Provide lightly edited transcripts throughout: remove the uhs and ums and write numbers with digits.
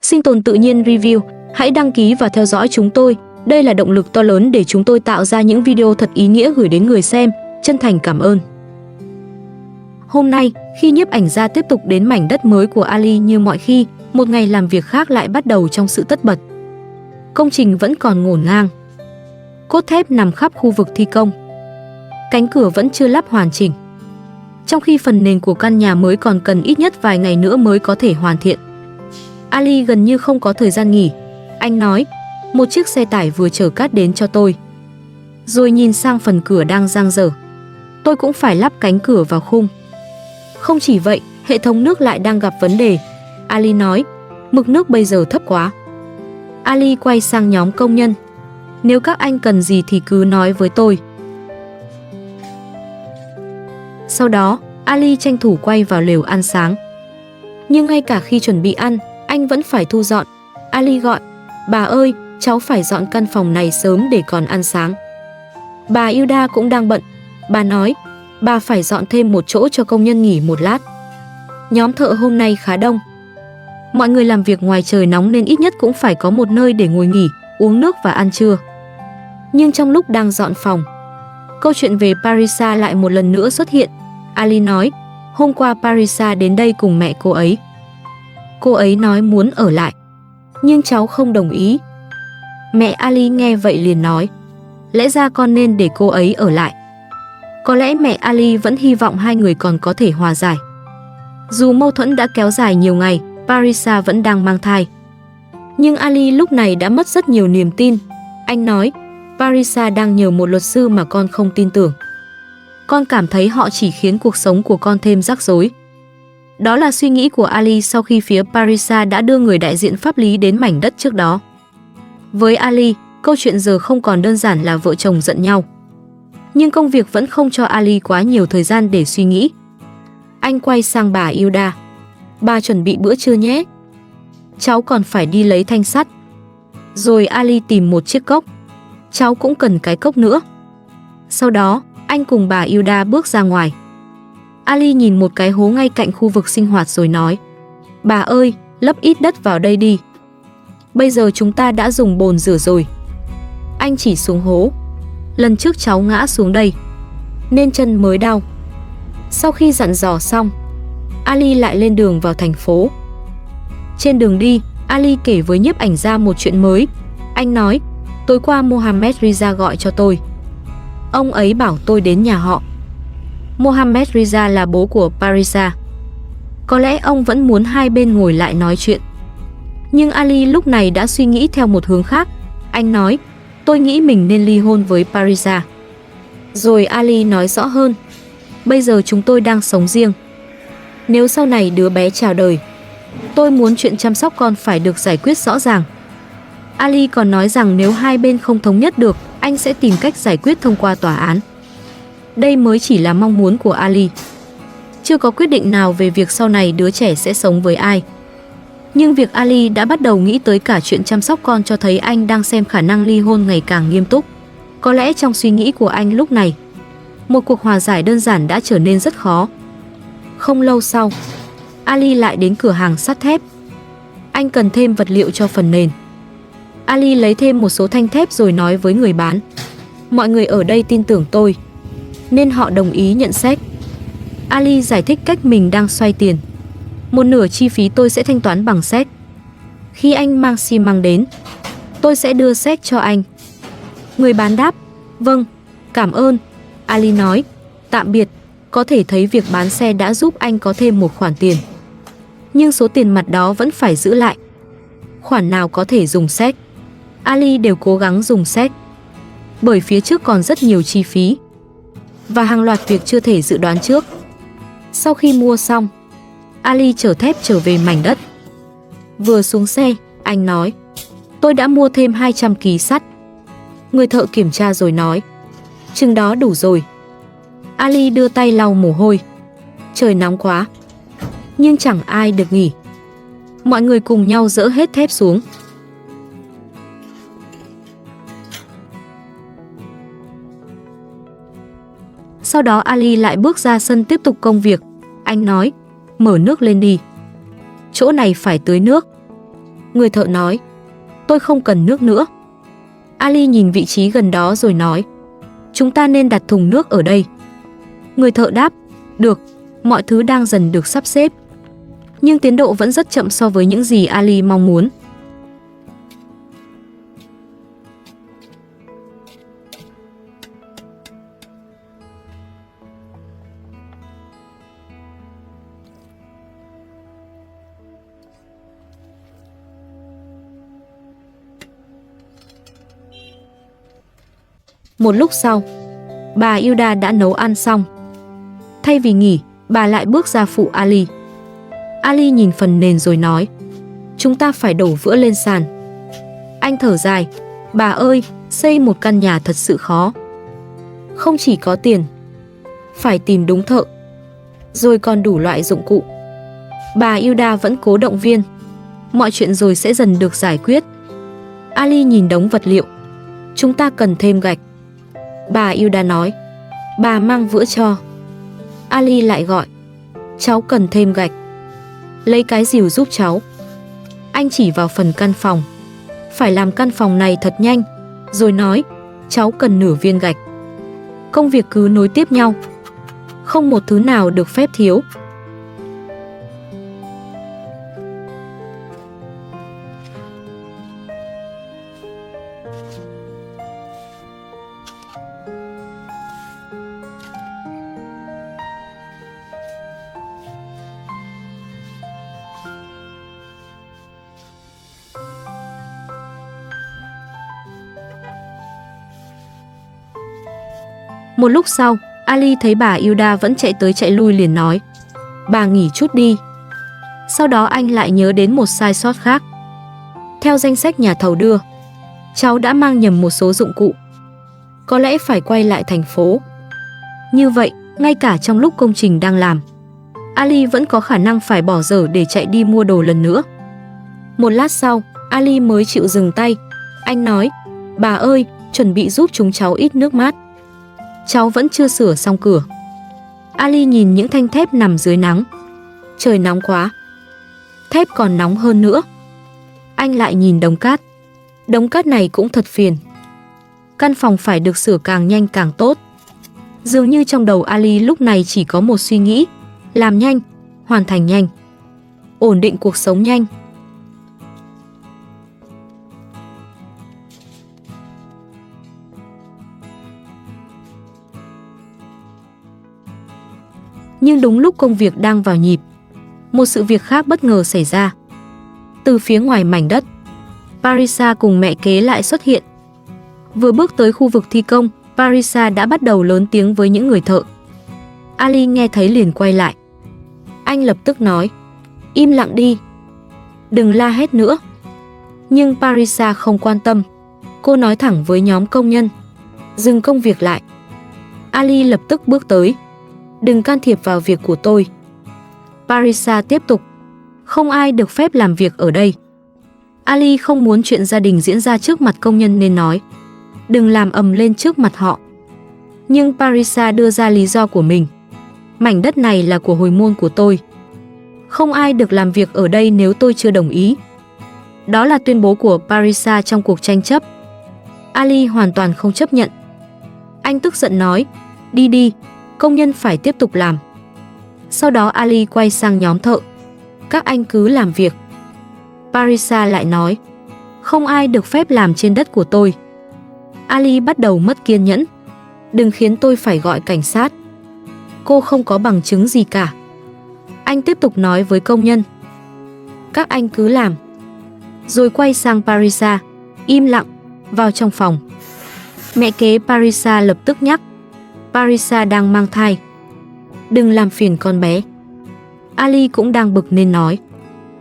Sinh tồn tự nhiên review, hãy đăng ký và theo dõi chúng tôi. Đây là động lực to lớn để chúng tôi tạo ra những video thật ý nghĩa gửi đến người xem. Chân thành cảm ơn. Hôm nay, khi nhiếp ảnh gia tiếp tục đến mảnh đất mới của Ali như mọi khi, một ngày làm việc khác lại bắt đầu trong sự tất bật. Công trình vẫn còn ngổn ngang. Cốt thép nằm khắp khu vực thi công. Cánh cửa vẫn chưa lắp hoàn chỉnh. Trong khi phần nền của căn nhà mới còn cần ít nhất vài ngày nữa mới có thể hoàn thiện. Ali gần như không có thời gian nghỉ. Anh nói, một chiếc xe tải vừa chở cát đến cho tôi. Rồi nhìn sang phần cửa đang dang dở. Tôi cũng phải lắp cánh cửa vào khung. Không chỉ vậy, hệ thống nước lại đang gặp vấn đề. Ali nói, mực nước bây giờ thấp quá. Ali quay sang nhóm công nhân. Nếu các anh cần gì thì cứ nói với tôi. Sau đó, Ali tranh thủ quay vào lều ăn sáng. Nhưng ngay cả khi chuẩn bị ăn, anh vẫn phải thu dọn. Ali gọi, bà ơi, cháu phải dọn căn phòng này sớm để còn ăn sáng. Bà Hilda cũng đang bận. Bà nói, bà phải dọn thêm một chỗ cho công nhân nghỉ một lát. Nhóm thợ hôm nay khá đông. Mọi người làm việc ngoài trời nóng nên ít nhất cũng phải có một nơi để ngồi nghỉ, uống nước và ăn trưa. Nhưng trong lúc đang dọn phòng, câu chuyện về Parisa lại một lần nữa xuất hiện. Ali nói, hôm qua Parisa đến đây cùng mẹ cô ấy. Cô ấy nói muốn ở lại, nhưng cháu không đồng ý. Mẹ Ali nghe vậy liền nói, lẽ ra con nên để cô ấy ở lại. Có lẽ mẹ Ali vẫn hy vọng hai người còn có thể hòa giải. Dù mâu thuẫn đã kéo dài nhiều ngày, Parisa vẫn đang mang thai. Nhưng Ali lúc này đã mất rất nhiều niềm tin. Anh nói, Parisa đang nhờ một luật sư mà con không tin tưởng. Con cảm thấy họ chỉ khiến cuộc sống của con thêm rắc rối. Đó là suy nghĩ của Ali sau khi phía Parisa đã đưa người đại diện pháp lý đến mảnh đất trước đó. Với Ali, câu chuyện giờ không còn đơn giản là vợ chồng giận nhau. Nhưng công việc vẫn không cho Ali quá nhiều thời gian để suy nghĩ. Anh quay sang bà Hilda. Bà chuẩn bị bữa trưa nhé. Cháu còn phải đi lấy thanh sắt. Rồi Ali tìm một chiếc cốc. Cháu cũng cần cái cốc nữa. Sau đó, anh cùng bà Hilda bước ra ngoài. Ali nhìn một cái hố ngay cạnh khu vực sinh hoạt rồi nói, bà ơi, lấp ít đất vào đây đi. Bây giờ chúng ta đã dùng bồn rửa rồi. Anh chỉ xuống hố. Lần trước cháu ngã xuống đây, nên chân mới đau. Sau khi dặn dò xong, Ali lại lên đường vào thành phố. Trên đường đi, Ali kể với nhiếp ảnh gia một chuyện mới. Anh nói, tối qua Mohammed Riza gọi cho tôi. Ông ấy bảo tôi đến nhà họ. Mohammed Riza là bố của Parisa. Có lẽ ông vẫn muốn hai bên ngồi lại nói chuyện. Nhưng Ali lúc này đã suy nghĩ theo một hướng khác. Anh nói, tôi nghĩ mình nên ly hôn với Parisa. Rồi Ali nói rõ hơn. Bây giờ chúng tôi đang sống riêng. Nếu sau này đứa bé chào đời, tôi muốn chuyện chăm sóc con phải được giải quyết rõ ràng. Ali còn nói rằng nếu hai bên không thống nhất được, anh sẽ tìm cách giải quyết thông qua tòa án. Đây mới chỉ là mong muốn của Ali. Chưa có quyết định nào về việc sau này đứa trẻ sẽ sống với ai. Nhưng việc Ali đã bắt đầu nghĩ tới cả chuyện chăm sóc con cho thấy anh đang xem khả năng ly hôn ngày càng nghiêm túc. Có lẽ trong suy nghĩ của anh lúc này, một cuộc hòa giải đơn giản đã trở nên rất khó. Không lâu sau, Ali lại đến cửa hàng sắt thép. Anh cần thêm vật liệu cho phần nền. Ali lấy thêm một số thanh thép rồi nói với người bán. Mọi người ở đây tin tưởng tôi, nên họ đồng ý nhận séc. Ali giải thích cách mình đang xoay tiền. Một nửa chi phí tôi sẽ thanh toán bằng séc. Khi anh mang xi măng đến, tôi sẽ đưa séc cho anh. Người bán đáp, vâng, cảm ơn. Ali nói, tạm biệt. Có thể thấy việc bán xe đã giúp anh có thêm một khoản tiền. Nhưng số tiền mặt đó vẫn phải giữ lại. Khoản nào có thể dùng séc, Ali đều cố gắng dùng séc. Bởi phía trước còn rất nhiều chi phí và hàng loạt việc chưa thể dự đoán trước. Sau khi mua xong, Ali chở thép trở về mảnh đất. Vừa xuống xe, anh nói, tôi đã mua thêm 200 kg sắt. Người thợ kiểm tra rồi nói, chừng đó đủ rồi. Ali đưa tay lau mồ hôi. Trời nóng quá. Nhưng chẳng ai được nghỉ. Mọi người cùng nhau dỡ hết thép xuống. Sau đó Ali lại bước ra sân tiếp tục công việc. Anh nói, mở nước lên đi. Chỗ này phải tưới nước. Người thợ nói, tôi không cần nước nữa. Ali nhìn vị trí gần đó rồi nói, chúng ta nên đặt thùng nước ở đây. Người thợ đáp, được, mọi thứ đang dần được sắp xếp. Nhưng tiến độ vẫn rất chậm so với những gì Ali mong muốn. Một lúc sau, bà Hilda đã nấu ăn xong. Thay vì nghỉ, bà lại bước ra phụ Ali. Ali nhìn phần nền rồi nói, chúng ta phải đổ vữa lên sàn. Anh thở dài, bà ơi, xây một căn nhà thật sự khó. Không chỉ có tiền, phải tìm đúng thợ, rồi còn đủ loại dụng cụ. Bà Hilda vẫn cố động viên, mọi chuyện rồi sẽ dần được giải quyết. Ali nhìn đống vật liệu, chúng ta cần thêm gạch. Bà Hilda nói, bà mang vữa cho. Ali lại gọi, cháu cần thêm gạch. Lấy cái rìu giúp cháu. Anh chỉ vào phần căn phòng. Phải làm căn phòng này thật nhanh. Rồi nói, cháu cần nửa viên gạch. Công việc cứ nối tiếp nhau. Không một thứ nào được phép thiếu. Một lúc sau, Ali thấy bà Hilda vẫn chạy tới chạy lui liền nói, bà nghỉ chút đi. Sau đó anh lại nhớ đến một sai sót khác. Theo danh sách nhà thầu đưa, cháu đã mang nhầm một số dụng cụ. Có lẽ phải quay lại thành phố. Như vậy, ngay cả trong lúc công trình đang làm, Ali vẫn có khả năng phải bỏ dở để chạy đi mua đồ lần nữa. Một lát sau, Ali mới chịu dừng tay. Anh nói, bà ơi, chuẩn bị giúp chúng cháu ít nước mát. Cháu vẫn chưa sửa xong cửa. Ali nhìn những thanh thép nằm dưới nắng. Trời nóng quá. Thép còn nóng hơn nữa. Anh lại nhìn đống cát. Đống cát này cũng thật phiền. Căn phòng phải được sửa càng nhanh càng tốt. Dường như trong đầu Ali lúc này chỉ có một suy nghĩ. Làm nhanh, hoàn thành nhanh, ổn định cuộc sống nhanh. Nhưng đúng lúc công việc đang vào nhịp, một sự việc khác bất ngờ xảy ra. Từ phía ngoài mảnh đất, Parisa cùng mẹ kế lại xuất hiện. Vừa bước tới khu vực thi công, Parisa đã bắt đầu lớn tiếng với những người thợ. Ali nghe thấy liền quay lại. Anh lập tức nói, im lặng đi, đừng la hét nữa. Nhưng Parisa không quan tâm. Cô nói thẳng với nhóm công nhân, dừng công việc lại. Ali lập tức bước tới, đừng can thiệp vào việc của tôi. Parisa tiếp tục, không ai được phép làm việc ở đây. Ali không muốn chuyện gia đình diễn ra trước mặt công nhân nên nói, đừng làm ầm lên trước mặt họ. Nhưng Parisa đưa ra lý do của mình. Mảnh đất này là của hồi môn của tôi. Không ai được làm việc ở đây nếu tôi chưa đồng ý. Đó là tuyên bố của Parisa trong cuộc tranh chấp. Ali hoàn toàn không chấp nhận. Anh tức giận nói, đi đi, công nhân phải tiếp tục làm. Sau đó Ali quay sang nhóm thợ, các anh cứ làm việc. Parisa lại nói, không ai được phép làm trên đất của tôi. Ali bắt đầu mất kiên nhẫn, đừng khiến tôi phải gọi cảnh sát. Cô không có bằng chứng gì cả. Anh tiếp tục nói với công nhân, các anh cứ làm. Rồi quay sang Parisa, im lặng, vào trong phòng. Mẹ kế Parisa lập tức nhắc, Parisa đang mang thai, đừng làm phiền con bé. Ali cũng đang bực nên nói,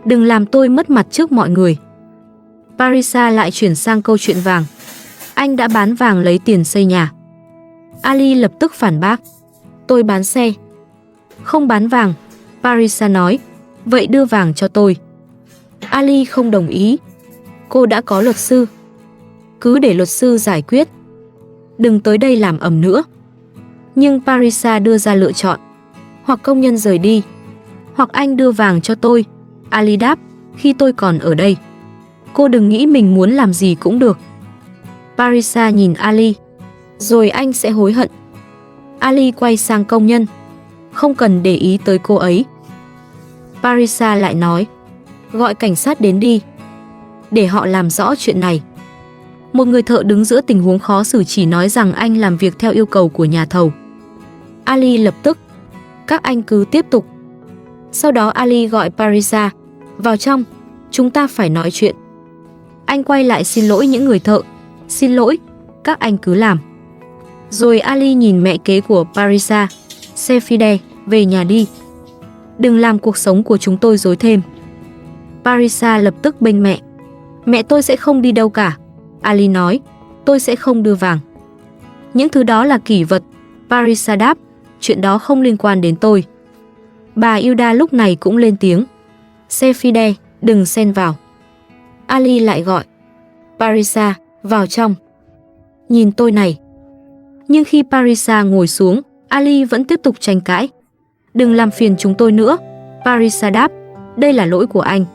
đừng làm tôi mất mặt trước mọi người. Parisa lại chuyển sang câu chuyện vàng. Anh đã bán vàng lấy tiền xây nhà. Ali lập tức phản bác, tôi bán xe, không bán vàng. Parisa nói, vậy đưa vàng cho tôi. Ali không đồng ý. Cô đã có luật sư, cứ để luật sư giải quyết, đừng tới đây làm ầm nữa. Nhưng Parisa đưa ra lựa chọn, hoặc công nhân rời đi, hoặc anh đưa vàng cho tôi. Ali đáp, khi tôi còn ở đây, Cô đừng nghĩ mình muốn làm gì cũng được. Parisa nhìn Ali. Rồi anh sẽ hối hận. Ali quay sang công nhân. Không cần để ý tới cô ấy. Parisa lại nói. Gọi cảnh sát đến đi. Để họ làm rõ chuyện này. Một người thợ đứng giữa tình huống khó xử chỉ nói rằng anh làm việc theo yêu cầu của nhà thầu. Ali lập tức. Các anh cứ tiếp tục. Sau đó Ali gọi Parisa. Vào trong, chúng ta phải nói chuyện. Anh quay lại xin lỗi những người thợ. Xin lỗi, các anh cứ làm. Rồi Ali nhìn mẹ kế của Parisa. Sefide, về nhà đi. Đừng làm cuộc sống của chúng tôi rối thêm. Parisa lập tức bênh mẹ. Mẹ tôi sẽ không đi đâu cả. Ali nói, tôi sẽ không đưa vàng. Những thứ đó là kỷ vật. Parisa đáp, chuyện đó không liên quan đến tôi. Bà Hilda lúc này cũng lên tiếng. Sefide, đừng xen vào. Ali lại gọi. Parisa, vào trong. Nhìn tôi này. Nhưng khi Parisa ngồi xuống, Ali vẫn tiếp tục tranh cãi. Đừng làm phiền chúng tôi nữa. Parisa đáp, đây là lỗi của anh.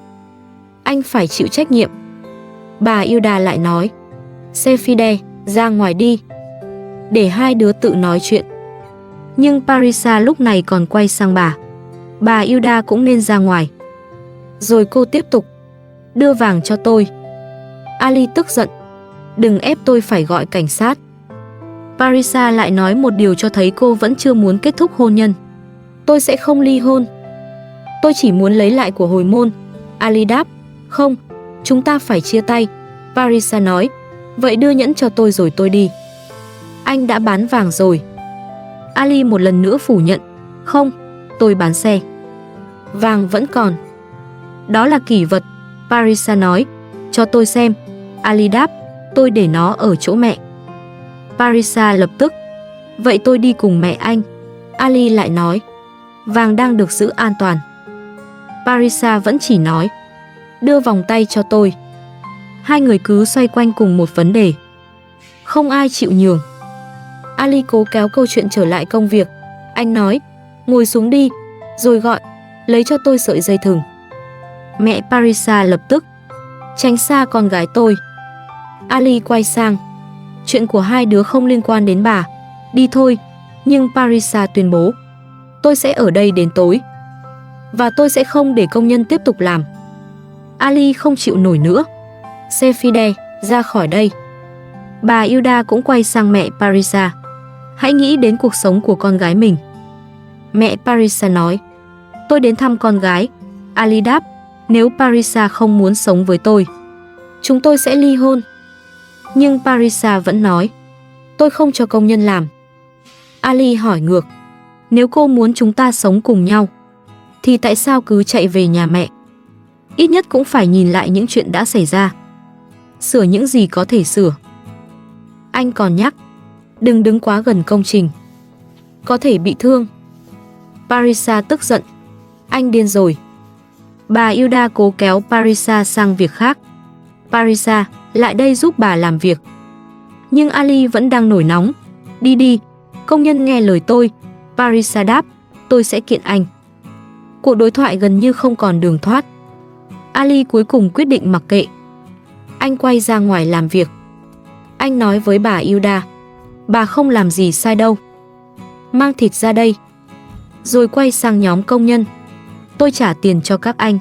Anh phải chịu trách nhiệm. Bà Hilda lại nói. Sefide, ra ngoài đi. Để hai đứa tự nói chuyện. Nhưng Parisa lúc này còn quay sang bà. Bà Hilda cũng nên ra ngoài. Rồi cô tiếp tục. Đưa vàng cho tôi. Ali tức giận. Đừng ép tôi phải gọi cảnh sát. Parisa lại nói một điều cho thấy cô vẫn chưa muốn kết thúc hôn nhân. Tôi sẽ không ly hôn. Tôi chỉ muốn lấy lại của hồi môn. Ali đáp. Không, chúng ta phải chia tay. Parisa nói. Vậy đưa nhẫn cho tôi rồi tôi đi. Anh đã bán vàng rồi. Ali một lần nữa phủ nhận. Không, tôi bán xe. Vàng vẫn còn. Đó là kỷ vật. Parisa nói. Cho tôi xem. Ali đáp. Tôi để nó ở chỗ mẹ. Parisa lập tức. Vậy tôi đi cùng mẹ anh. Ali lại nói. Vàng đang được giữ an toàn. Parisa vẫn chỉ nói. Đưa vòng tay cho tôi. Hai người cứ xoay quanh cùng một vấn đề. Không ai chịu nhường. Ali cố kéo câu chuyện trở lại công việc. Anh nói. Ngồi xuống đi. Rồi gọi. Lấy cho tôi sợi dây thừng. Mẹ Parisa lập tức. Tránh xa con gái tôi. Ali quay sang. Chuyện của hai đứa không liên quan đến bà. Đi thôi. Nhưng Parisa tuyên bố. Tôi sẽ ở đây đến tối. Và tôi sẽ không để công nhân tiếp tục làm. Ali không chịu nổi nữa. Sefide, ra khỏi đây. Bà Hilda cũng quay sang mẹ Parisa. Hãy nghĩ đến cuộc sống của con gái mình. Mẹ Parisa nói. Tôi đến thăm con gái. Ali đáp. Nếu Parisa không muốn sống với tôi, chúng tôi sẽ ly hôn. Nhưng Parisa vẫn nói. Tôi không cho công nhân làm. Ali hỏi ngược. Nếu cô muốn chúng ta sống cùng nhau, thì tại sao cứ chạy về nhà mẹ? Ít nhất cũng phải nhìn lại những chuyện đã xảy ra. Sửa những gì có thể sửa. Anh còn nhắc. Đừng đứng quá gần công trình. Có thể bị thương. Parisa tức giận. Anh điên rồi. Bà Hilda cố kéo Parisa sang việc khác. Parisa, lại đây giúp bà làm việc. Nhưng Ali vẫn đang nổi nóng. Đi đi, công nhân nghe lời tôi. Parisa đáp. Tôi sẽ kiện anh. Cuộc đối thoại gần như không còn đường thoát. Ali cuối cùng quyết định mặc kệ. Anh quay ra ngoài làm việc. Anh nói với bà Hilda. Bà không làm gì sai đâu. Mang thịt ra đây. Rồi quay sang nhóm công nhân. Tôi trả tiền cho các anh.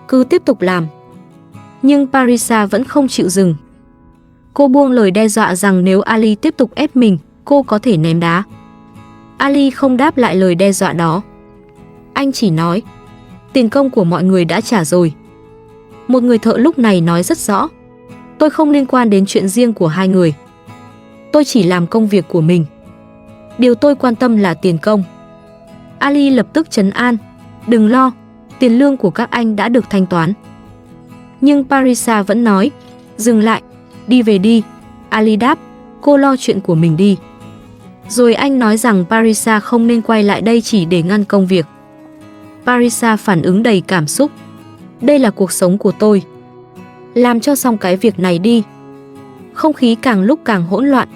Cứ tiếp tục làm. Nhưng Parisa vẫn không chịu dừng. Cô buông lời đe dọa rằng nếu Ali tiếp tục ép mình, cô có thể ném đá. Ali không đáp lại lời đe dọa đó. Anh chỉ nói. Tiền công của mọi người đã trả rồi. Một người thợ lúc này nói rất rõ. Tôi không liên quan đến chuyện riêng của hai người. Tôi chỉ làm công việc của mình. Điều tôi quan tâm là tiền công. Ali lập tức trấn an. Đừng lo, tiền lương của các anh đã được thanh toán. Nhưng Parisa vẫn nói. Dừng lại, đi về đi. Ali đáp. Cô lo chuyện của mình đi. Rồi anh nói rằng Parisa không nên quay lại đây chỉ để ngăn công việc. Parisa phản ứng đầy cảm xúc. Đây là cuộc sống của tôi. Làm cho xong cái việc này đi. Không khí càng lúc càng hỗn loạn.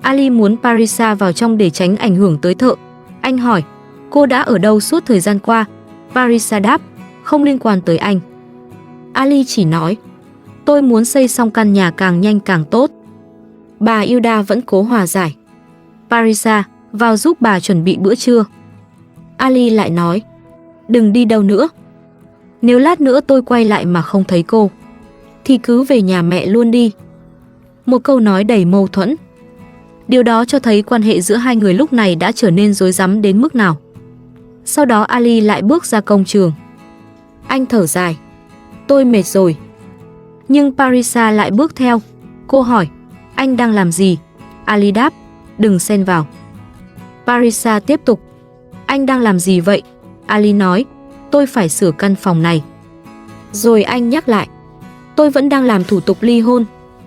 Ali muốn Parisa vào trong để tránh ảnh hưởng tới thợ. Anh hỏi. Cô đã ở đâu suốt thời gian qua? Parisa đáp. Không liên quan tới anh. Ali chỉ nói. Tôi muốn xây xong căn nhà càng nhanh càng tốt. Bà Hilda vẫn cố hòa giải. Parisa, vào giúp bà chuẩn bị bữa trưa. Ali lại nói, đừng đi đâu nữa. Nếu lát nữa tôi quay lại mà không thấy cô, thì cứ về nhà mẹ luôn đi. Một câu nói đầy mâu thuẫn. Điều đó cho thấy quan hệ giữa hai người lúc này đã trở nên rối rắm đến mức nào. Sau đó Ali lại bước ra công trường. Anh thở dài. Tôi mệt rồi. Nhưng Parisa lại bước theo. Cô hỏi, anh đang làm gì? Ali đáp, đừng xen vào. Parisa tiếp tục, anh đang làm gì vậy? Ali nói, tôi phải sửa căn phòng này. Rồi anh nhắc lại, tôi vẫn đang làm thủ tục ly hôn.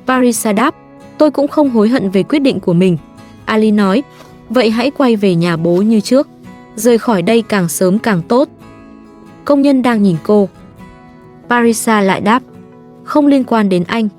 Parisa đáp, tôi cũng không hối hận về quyết định của mình. Ali nói, vậy hãy quay về nhà bố như trước. Rời khỏi đây càng sớm càng tốt. Công nhân đang nhìn cô. Parisa lại đáp, không liên quan đến anh.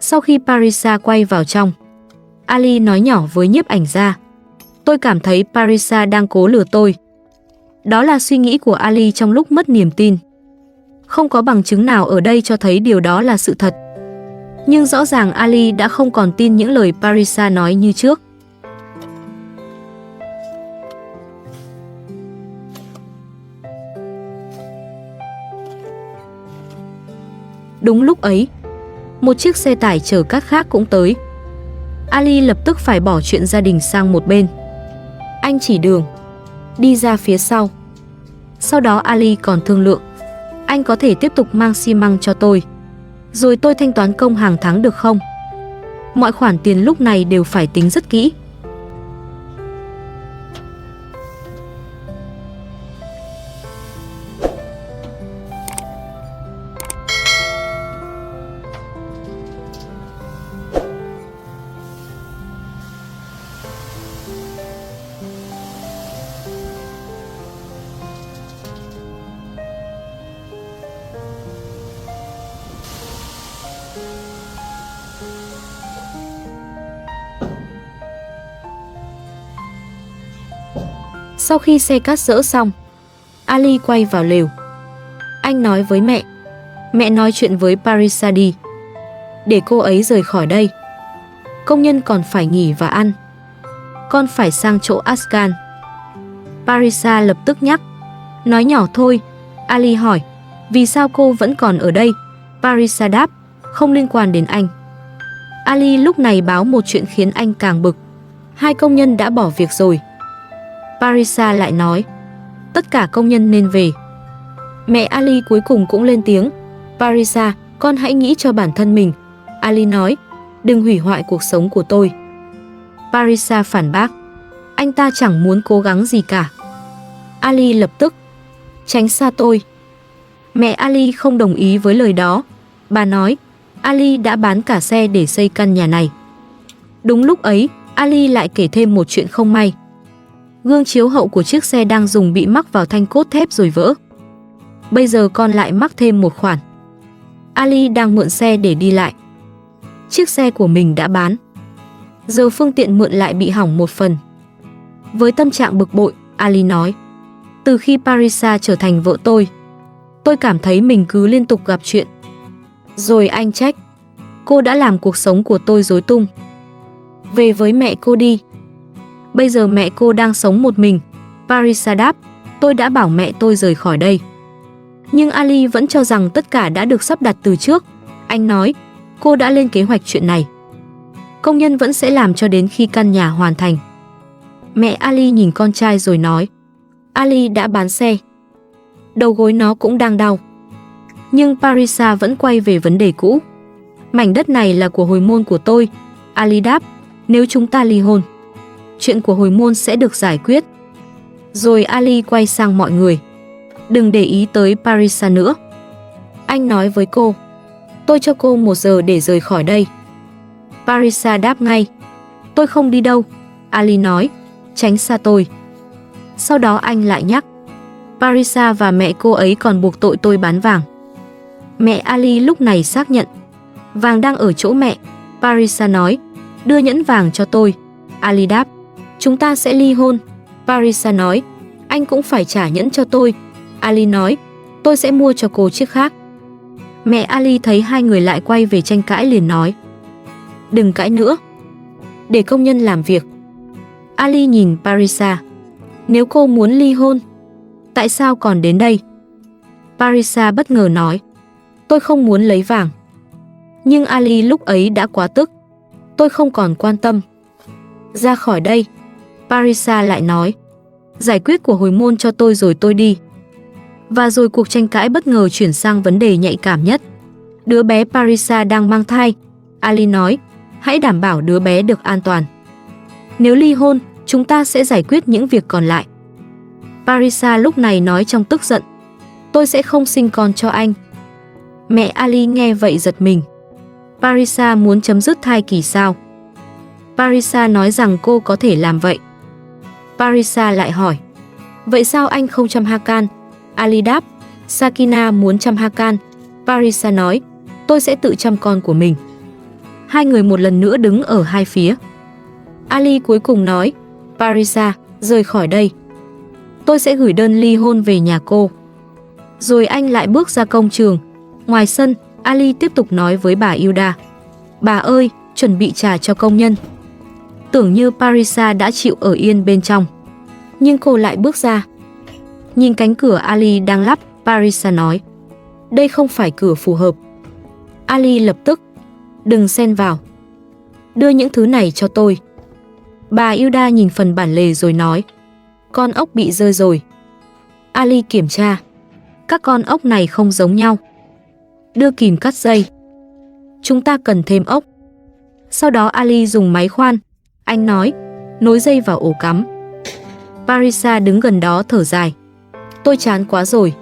Sau khi Parisa quay vào trong, Ali nói nhỏ với nhiếp ảnh gia, tôi cảm thấy Parisa đang cố lừa tôi. Đó là suy nghĩ của Ali trong lúc mất niềm tin. Không có bằng chứng nào ở đây cho thấy điều đó là sự thật. Nhưng rõ ràng Ali đã không còn tin những lời Parisa nói như trước. Đúng lúc ấy, một chiếc xe tải chở cát khác cũng tới. Ali lập tức phải bỏ chuyện gia đình sang một bên. Anh chỉ đường, đi ra phía sau. Sau đó Ali còn thương lượng, anh có thể tiếp tục mang xi măng cho tôi, rồi tôi thanh toán công hàng tháng được không? Mọi khoản tiền lúc này đều phải tính rất kỹ. Sau khi xe cát dỡ xong, Ali quay vào lều. Anh nói với mẹ, mẹ nói chuyện với Parisa đi, để cô ấy rời khỏi đây. Công nhân còn phải nghỉ và ăn. Con phải sang chỗ Askan. Parisa lập tức nhắc, nói nhỏ thôi. Ali hỏi, vì sao cô vẫn còn ở đây? Parisa đáp, không liên quan đến anh. Ali lúc này báo một chuyện khiến anh càng bực. Hai công nhân đã bỏ việc rồi. Parisa lại nói, tất cả công nhân nên về. Mẹ Ali cuối cùng cũng lên tiếng, Parisa, con hãy nghĩ cho bản thân mình. Ali nói, đừng hủy hoại cuộc sống của tôi. Parisa phản bác, anh ta chẳng muốn cố gắng gì cả. Ali lập tức, tránh xa tôi. Mẹ Ali không đồng ý với lời đó. Bà nói, Ali đã bán cả xe để xây căn nhà này. Đúng lúc ấy, Ali lại kể thêm một chuyện không may. Gương chiếu hậu của chiếc xe đang dùng bị mắc vào thanh cốt thép rồi vỡ. Bây giờ con lại mắc thêm một khoản. Ali đang mượn xe để đi lại. Chiếc xe của mình đã bán. Giờ phương tiện mượn lại bị hỏng một phần. Với tâm trạng bực bội, Ali nói, từ khi Parisa trở thành vợ tôi cảm thấy mình cứ liên tục gặp chuyện. Rồi anh trách, cô đã làm cuộc sống của tôi rối tung. Về với mẹ cô đi. Bây giờ mẹ cô đang sống một mình. Parisa đáp, tôi đã bảo mẹ tôi rời khỏi đây. Nhưng Ali vẫn cho rằng tất cả đã được sắp đặt từ trước. Anh nói, cô đã lên kế hoạch chuyện này. Công nhân vẫn sẽ làm cho đến khi căn nhà hoàn thành. Mẹ Ali nhìn con trai rồi nói, Ali đã bán xe. Đầu gối nó cũng đang đau. Nhưng Parisa vẫn quay về vấn đề cũ. Mảnh đất này là của hồi môn của tôi. Ali đáp, nếu chúng ta ly hôn, chuyện của hồi môn sẽ được giải quyết. Rồi Ali quay sang mọi người, đừng để ý tới Parisa nữa. Anh nói với cô, tôi cho cô 1 giờ để rời khỏi đây. Parisa đáp ngay. Tôi không đi đâu. Ali nói, tránh xa tôi. Sau đó anh lại nhắc, Parisa và mẹ cô ấy còn buộc tội tôi bán vàng. Mẹ Ali lúc này xác nhận, vàng đang ở chỗ mẹ. Parisa nói, đưa nhẫn vàng cho tôi. Ali đáp, chúng ta sẽ ly hôn. Parisa nói, anh cũng phải trả nhẫn cho tôi. Ali nói, tôi sẽ mua cho cô chiếc khác. Mẹ Ali thấy hai người lại quay về tranh cãi liền nói, đừng cãi nữa, để công nhân làm việc. Ali nhìn Parisa, nếu cô muốn ly hôn, tại sao còn đến đây? Parisa bất ngờ nói, tôi không muốn lấy vàng. Nhưng Ali lúc ấy đã quá tức, tôi không còn quan tâm. Ra khỏi đây. Parisa lại nói, giải quyết của hồi môn cho tôi rồi tôi đi. Và rồi cuộc tranh cãi bất ngờ chuyển sang vấn đề nhạy cảm nhất. Đứa bé Parisa đang mang thai. Ali nói, hãy đảm bảo đứa bé được an toàn. Nếu ly hôn, chúng ta sẽ giải quyết những việc còn lại. Parisa lúc này nói trong tức giận, tôi sẽ không sinh con cho anh. Mẹ Ali nghe vậy giật mình. Parisa muốn chấm dứt thai kỳ sao? Parisa nói rằng cô có thể làm vậy. Parisa lại hỏi, vậy sao anh không chăm Hakan? Ali đáp, Sakina muốn chăm Hakan. Parisa nói, tôi sẽ tự chăm con của mình. Hai người một lần nữa đứng ở hai phía. Ali cuối cùng nói, Parisa, rời khỏi đây. Tôi sẽ gửi đơn ly hôn về nhà cô. Rồi anh lại bước ra công trường. Ngoài sân, Ali tiếp tục nói với bà Hilda, bà ơi, chuẩn bị trà cho công nhân. Tưởng như Parisa đã chịu ở yên bên trong, nhưng cô lại bước ra. Nhìn cánh cửa Ali đang lắp, Parisa nói, đây không phải cửa phù hợp. Ali lập tức, đừng xen vào. Đưa những thứ này cho tôi. Bà Hilda nhìn phần bản lề rồi nói, con ốc bị rơi rồi. Ali kiểm tra, các con ốc này không giống nhau. Đưa kìm cắt dây. Chúng ta cần thêm ốc. Sau đó Ali dùng máy khoan. Anh nói, nối dây vào ổ cắm. Parisa đứng gần đó thở dài, tôi chán quá rồi.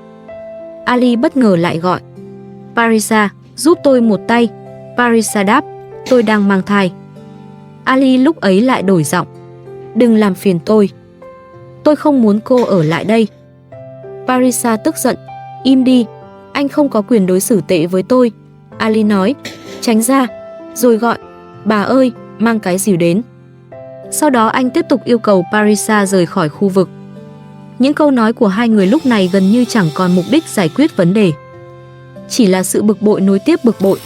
Ali bất ngờ lại gọi, Parisa, giúp tôi một tay. Parisa đáp, tôi đang mang thai. Ali lúc ấy lại đổi giọng, đừng làm phiền tôi không muốn cô ở lại đây. Parisa tức giận, im đi, anh không có quyền đối xử tệ với tôi. Ali nói, tránh ra, rồi gọi, bà ơi, mang cái dìu đến. Sau đó anh tiếp tục yêu cầu Parisa rời khỏi khu vực. Những câu nói của hai người lúc này gần như chẳng còn mục đích giải quyết vấn đề, chỉ là sự bực bội nối tiếp bực bội.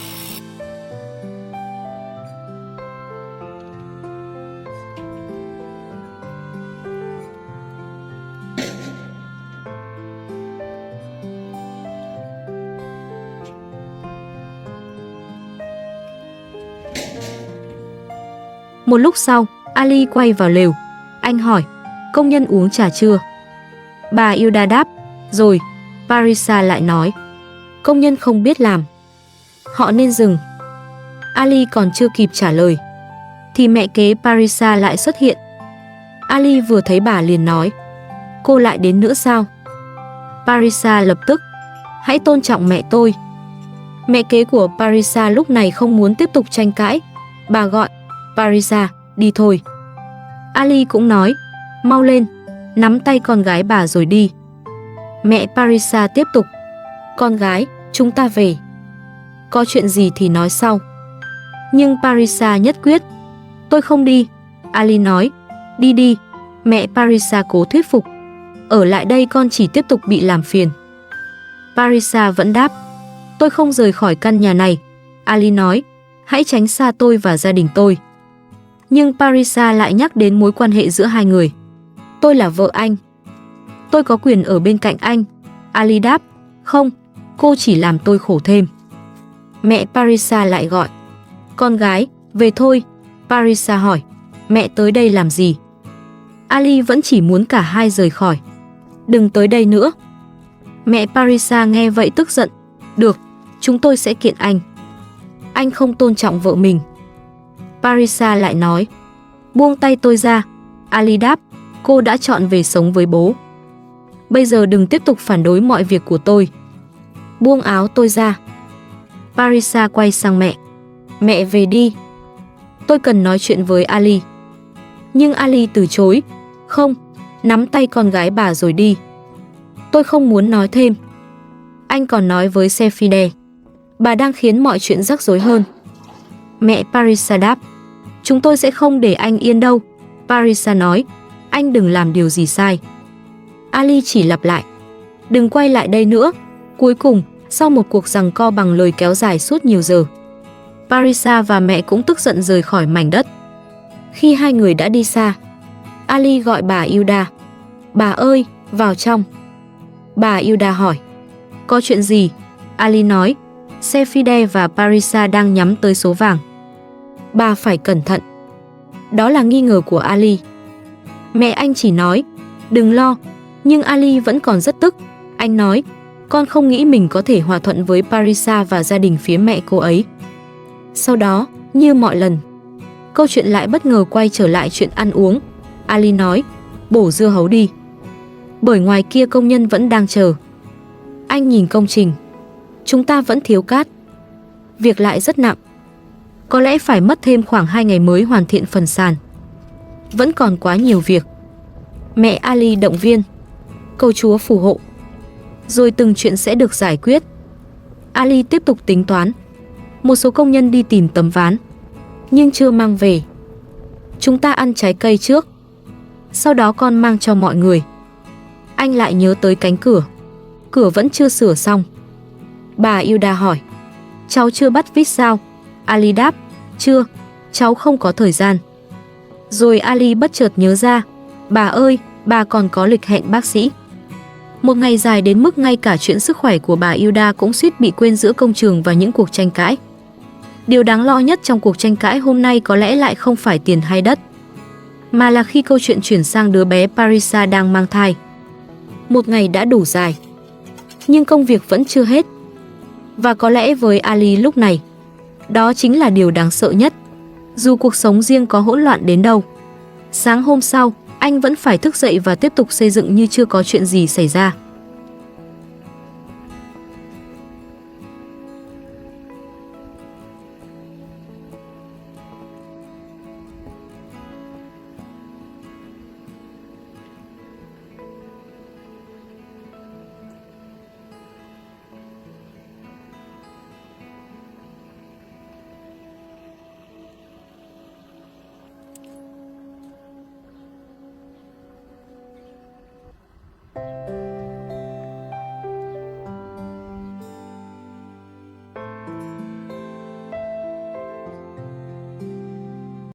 Một lúc sau, Ali quay vào lều. Anh hỏi, công nhân uống trà chưa? Bà Hilda đáp, rồi. Parisa lại nói, công nhân không biết làm, họ nên dừng. Ali còn chưa kịp trả lời, thì mẹ kế Parisa lại xuất hiện. Ali vừa thấy bà liền nói, cô lại đến nữa sao? Parisa lập tức, hãy tôn trọng mẹ tôi. Mẹ kế của Parisa lúc này không muốn tiếp tục tranh cãi. Bà gọi, Parisa, đi thôi. Ali cũng nói, mau lên, nắm tay con gái bà rồi đi. Mẹ Parisa tiếp tục, con gái, chúng ta về. Có chuyện gì thì nói sau. Nhưng Parisa nhất quyết, tôi không đi. Ali nói, đi đi. Mẹ Parisa cố thuyết phục, ở lại đây con chỉ tiếp tục bị làm phiền. Parisa vẫn đáp, tôi không rời khỏi căn nhà này. Ali nói, hãy tránh xa tôi và gia đình tôi. Nhưng Parisa lại nhắc đến mối quan hệ giữa hai người. Tôi là vợ anh, tôi có quyền ở bên cạnh anh. Ali đáp, không, cô chỉ làm tôi khổ thêm. Mẹ Parisa lại gọi, con gái, về thôi. Parisa hỏi, mẹ tới đây làm gì? Ali vẫn chỉ muốn cả hai rời khỏi. Đừng tới đây nữa. Mẹ Parisa nghe vậy tức giận, được, chúng tôi sẽ kiện anh. Anh không tôn trọng vợ mình. Parisa lại nói, buông tay tôi ra. Ali đáp, cô đã chọn về sống với bố. Bây giờ đừng tiếp tục phản đối mọi việc của tôi. Buông áo tôi ra. Parisa quay sang mẹ. Mẹ về đi. tôi cần nói chuyện với Ali. Nhưng Ali từ chối. Không, nắm tay con gái bà rồi đi. Tôi không muốn nói thêm. Anh còn nói với Sefide. Bà đang khiến mọi chuyện rắc rối hơn. Mẹ Parisa đáp. Chúng tôi sẽ không để anh yên đâu. Parisa nói. Anh đừng làm điều gì sai. Ali chỉ lặp lại. Đừng quay lại đây nữa. Cuối cùng, sau một cuộc giằng co bằng lời kéo dài suốt nhiều giờ, Parisa và mẹ cũng tức giận rời khỏi mảnh đất. Khi hai người đã đi xa, Ali gọi bà Hilda. Bà ơi, vào trong. Bà Hilda hỏi. Có chuyện gì? Ali nói. Sefide và Parisa đang nhắm tới số vàng. Bà phải cẩn thận. Đó là nghi ngờ của Ali. Mẹ anh chỉ nói, đừng lo, nhưng Ali vẫn còn rất tức. Anh nói, con không nghĩ mình có thể hòa thuận với Parisa và gia đình phía mẹ cô ấy. Sau đó, như mọi lần, câu chuyện lại bất ngờ quay trở lại chuyện ăn uống. Ali nói, bổ dưa hấu đi. Bởi ngoài kia công nhân vẫn đang chờ. Anh nhìn công trình. Chúng ta vẫn thiếu cát. Việc lại rất nặng. Có lẽ phải mất thêm khoảng 2 ngày mới hoàn thiện phần sàn. Vẫn còn quá nhiều việc. Mẹ Ali động viên. Cầu Chúa phù hộ. Rồi từng chuyện sẽ được giải quyết. Ali tiếp tục tính toán. Một số công nhân đi tìm tấm ván, nhưng chưa mang về. Chúng ta ăn trái cây trước. Sau đó con mang cho mọi người. Anh lại nhớ tới cánh cửa. Cửa vẫn chưa sửa xong. Bà Hilda hỏi. Cháu chưa bắt vít sao? Ali đáp. Chưa, cháu không có thời gian. Rồi Ali bất chợt nhớ ra. Bà ơi, bà còn có lịch hẹn bác sĩ. Một ngày dài đến mức ngay cả chuyện sức khỏe của bà Hilda cũng suýt bị quên giữa công trường và những cuộc tranh cãi. Điều đáng lo nhất trong cuộc tranh cãi hôm nay có lẽ lại không phải tiền hay đất, mà là khi câu chuyện chuyển sang đứa bé Parisa đang mang thai. Một ngày đã đủ dài, nhưng công việc vẫn chưa hết. Và có lẽ với Ali lúc này, đó chính là điều đáng sợ nhất. Dù cuộc sống riêng có hỗn loạn đến đâu, sáng hôm sau, anh vẫn phải thức dậy và tiếp tục xây dựng như chưa có chuyện gì xảy ra.